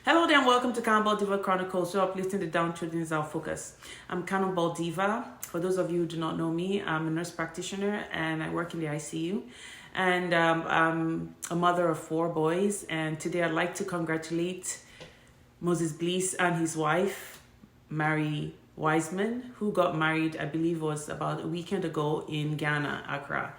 Hello there and welcome to Cannonball Diva Chronicles, so uplifting the downtrodden is our focus. I'm Cannonball Diva. For those of you who do not know me, I'm a nurse practitioner and I work in the ICU. And I'm a mother of 4 boys. And today I'd like to congratulate Moses Bliss and his wife, Mary Wiseman, who got married, I believe was about a weekend ago in Ghana, Accra.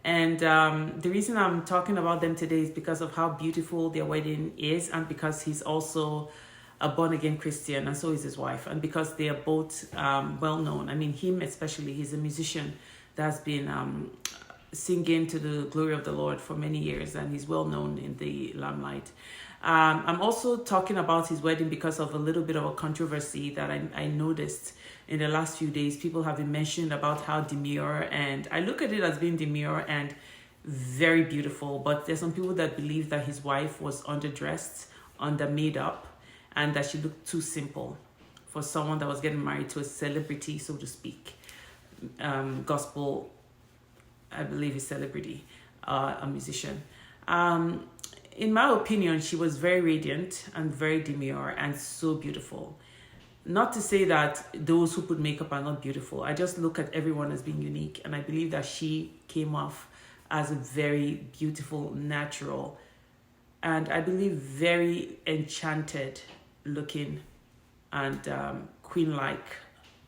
And the reason I'm talking about them today is because of how beautiful their wedding is, and because he's also a born-again Christian, and so is his wife, and because they are both well-known. I mean, him especially, he's a musician that's been singing to the glory of the Lord for many years, and he's well-known in the limelight. I'm also talking about his wedding because of a little bit of a controversy that I noticed in the last few days. People have been mentioned about how demure, and I look at it as being demure and very beautiful, but there's some people that believe that his wife was underdressed, under-made up, and that she looked too simple for someone that was getting married to a celebrity, so to speak. Gospel, I believe, is celebrity, a musician. In my opinion, she was very radiant and very demure and so beautiful. Not to say that those who put makeup are not beautiful. I just look at everyone as being unique. And I believe that she came off as a very beautiful, natural, and I believe very enchanted looking and queen-like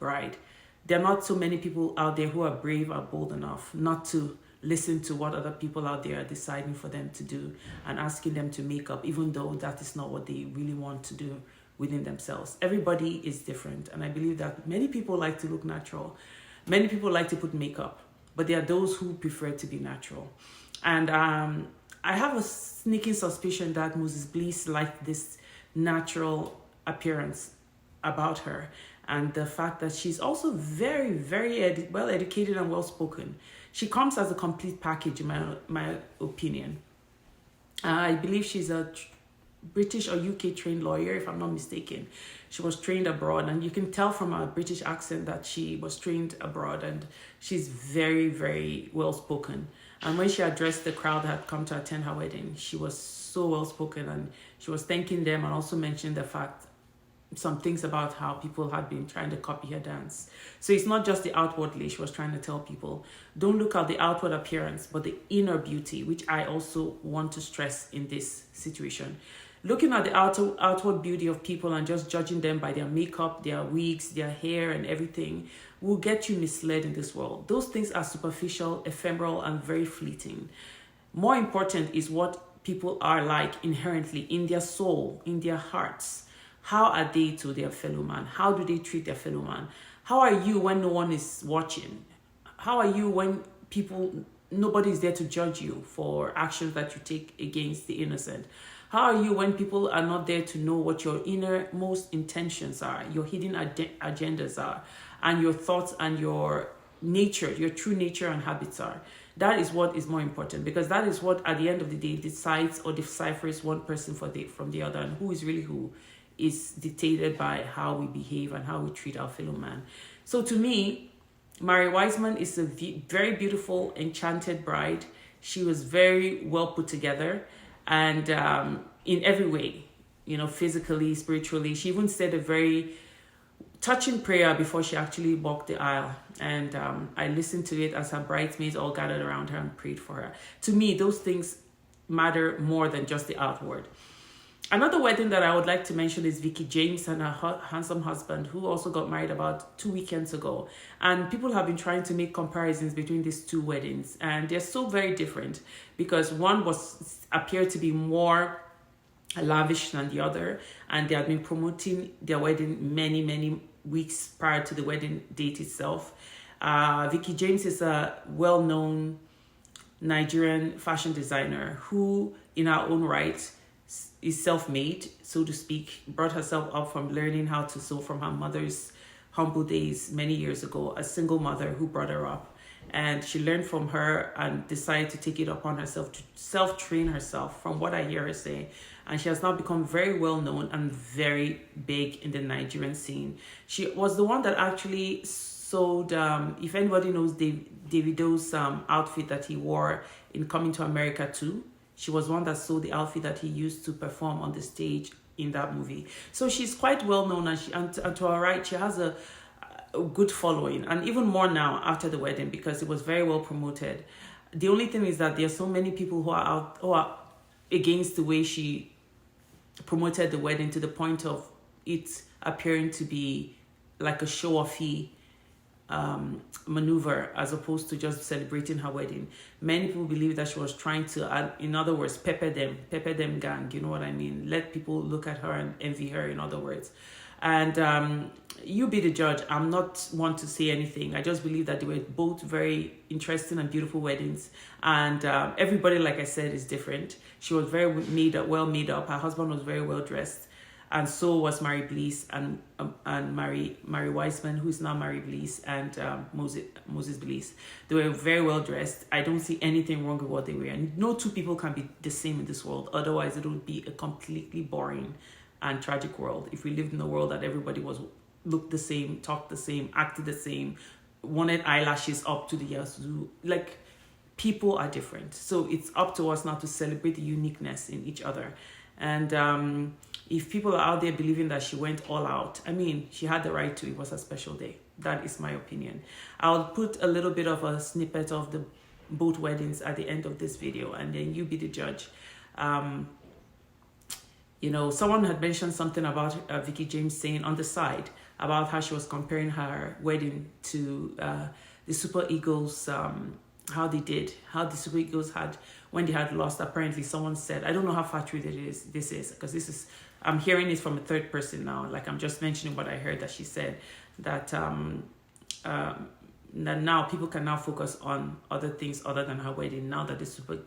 bride. There are not so many people out there who are brave or bold enough not to listen to what other people out there are deciding for them to do and asking them to make up, even though that is not what they really want to do within themselves. Everybody is different, and I believe that many people like to look natural. Many people like to put makeup, but there are those who prefer to be natural. And I have a sneaking suspicion that Moses Bliss liked this natural appearance about her, and the fact that she's also very, very well educated and well spoken. She comes as a complete package, in my opinion. I believe she's a British or UK trained lawyer, if I'm not mistaken. She was trained abroad, and you can tell from her British accent that she was trained abroad, and she's very, very well spoken. And when she addressed the crowd that had come to attend her wedding, she was so well spoken, and she was thanking them and also mentioned the fact, some things about how people had been trying to copy her dance. So it's not just the outwardly. She was trying to tell people, don't look at the outward appearance, but the inner beauty, which I also want to stress in this situation. Looking at the outward beauty of people and just judging them by their makeup, their wigs, their hair, and everything will get you misled in this world. Those things are superficial, ephemeral, and very fleeting. More important is what people are like inherently in their soul, in their hearts. How are they to their fellow man? How do they treat their fellow man? How are you when no one is watching? How are you when nobody is there to judge you for actions that you take against the innocent? How are you when people are not there to know what your innermost intentions are, your hidden agendas are, and your thoughts and your nature, your true nature and habits are? That is what is more important, because that is what at the end of the day decides or deciphers one person from the other, and who is really who is dictated by how we behave and how we treat our fellow man. So to me, Mary Wiseman is a very beautiful, enchanted bride. She was very well put together, and in every way, physically, spiritually. She even said a very touching prayer before she actually walked the aisle. And I listened to it as her bridesmaids all gathered around her and prayed for her. To me, those things matter more than just the outward. Another wedding that I would like to mention is Vicky James and her handsome husband, who also got married about 2 weekends ago. And people have been trying to make comparisons between these 2 weddings, and they're so very different, because one appeared to be more lavish than the other, and they have been promoting their wedding many, many weeks prior to the wedding date itself. Vicky James is a well-known Nigerian fashion designer who, in her own right, is self-made, so to speak, brought herself up from learning how to sew from her mother's humble days many years ago, a single mother who brought her up. And she learned from her and decided to take it upon herself to self-train herself, from what I hear her say. And she has now become very well known and very big in the Nigerian scene. She was the one that actually sold, if anybody knows Davido's outfit that he wore in Coming to America 2, She was one that sold the outfit that he used to perform on the stage in that movie. So she's quite well known, and to her right, she has a good following, and even more now after the wedding, because it was very well promoted. The only thing is that there are so many people who are against the way she promoted the wedding, to the point of it appearing to be like a show-offy maneuver as opposed to just celebrating her wedding. Many people believe that she was trying to, in other words, pepper them gang, you know what I mean? Let people look at her and envy her, in other words. And you be the judge. I'm not one to say anything. I just believe that they were both very interesting and beautiful weddings. And everybody, like I said, is different. She was very well made up. Her husband was very well dressed. And so was Mary Bliss and Mary Wiseman, who is now Mary Bliss, and Moses Bliss. They were very well dressed. I don't see anything wrong with what they wear. And no two people can be the same in this world. Otherwise, it would be a completely boring and tragic world if we lived in a world that everybody looked the same, talked the same, acted the same, wanted eyelashes up to the yazoo. Like, people are different. So it's up to us now to celebrate the uniqueness in each other. And if people are out there believing that she went all out, I mean, she had the right to. It was a special day. That is my opinion. I'll put a little bit of a snippet of both weddings at the end of this video, and then you be the judge. You know, someone had mentioned something about Vicky James saying on the side about how she was comparing her wedding to the Super Eagles, how the Super Eagles had, when they had lost. Apparently someone said, I don't know how far true this is, because I'm hearing it from a third person now. Like, I'm just mentioning what I heard that she said, that that now people can now focus on other things other than her wedding. Now that the Super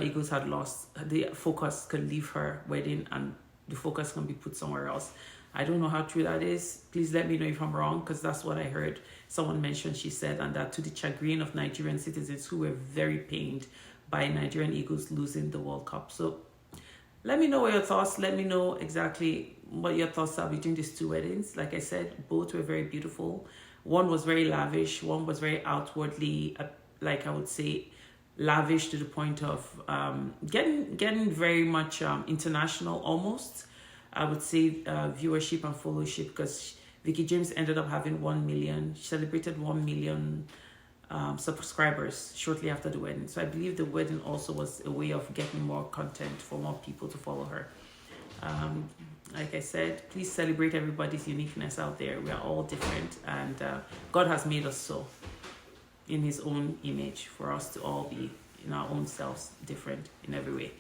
Eagles had lost, the focus can leave her wedding and the focus can be put somewhere else. I don't know how true that is. Please let me know if I'm wrong, because that's what I heard someone mentioned. She said, and that to the chagrin of Nigerian citizens who were very pained by Nigerian Eagles losing the World Cup. So let me know what your thoughts. Let me know exactly what your thoughts are between these two weddings. Like I said, both were very beautiful. One was very lavish. One was very outwardly, like I would say, lavish to the point of getting very much international almost. I would say viewership and followership, because Vicky James ended up having 1 million. She celebrated 1 million subscribers shortly after the wedding. So I believe the wedding also was a way of getting more content for more people to follow her. Like I said, please celebrate everybody's uniqueness out there. We are all different, and God has made us so in his own image for us to all be in our own selves different in every way.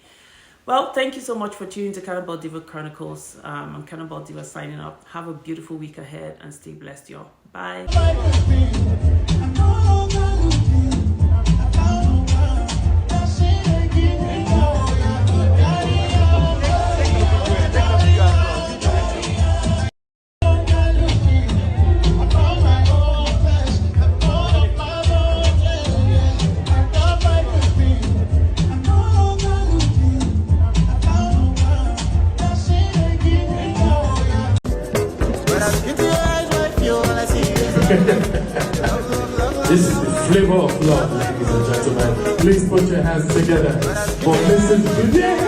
Well, thank you so much for tuning to Cannibal Diva Chronicles. I'm Cannibal Diva signing up. Have a beautiful week ahead and stay blessed, y'all. Bye. This is the flavor of love, ladies and gentlemen. Please put your hands together for Mrs. Yeah!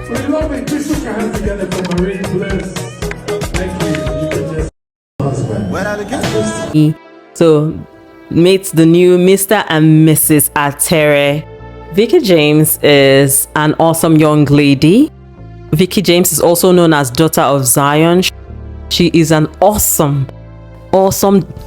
We love it. Please put your hands together for Marine Bliss. Thank you. You can just husband. So, meet the new Mr. and Mrs. Atere. Vicky James is an awesome young lady. Vicky James is also known as Daughter of Zion. She is an awesome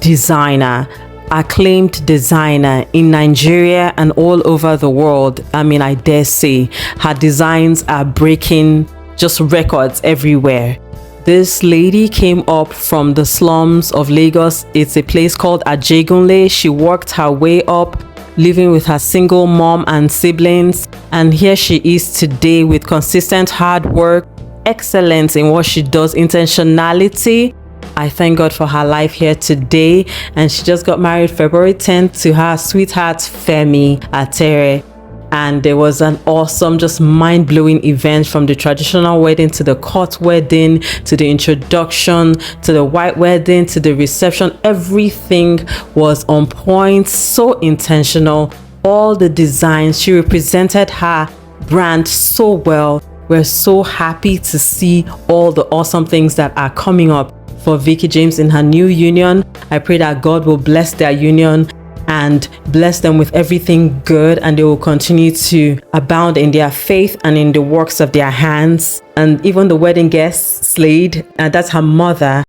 designer, acclaimed designer in Nigeria and all over the world. I mean, I dare say her designs are breaking just records everywhere. This lady came up from the slums of Lagos. It's a place called Ajegunle. She worked her way up, living with her single mom and siblings, and here she is today with consistent hard work, excellence in what she does, intentionality. I thank God for her life here today, and she just got married February 10th to her sweetheart Femi Atere. And there was an awesome, just mind-blowing event, from the traditional wedding to the court wedding to the introduction to the white wedding to the reception. Everything was on point, so intentional. all the designs. She represented her brand so well. We're so happy to see all the awesome things that are coming up for Vicky James in her new union. I pray that God will bless their union and bless them with everything good, and they will continue to abound in their faith and in the works of their hands. And even the wedding guest, Slade, that's her mother,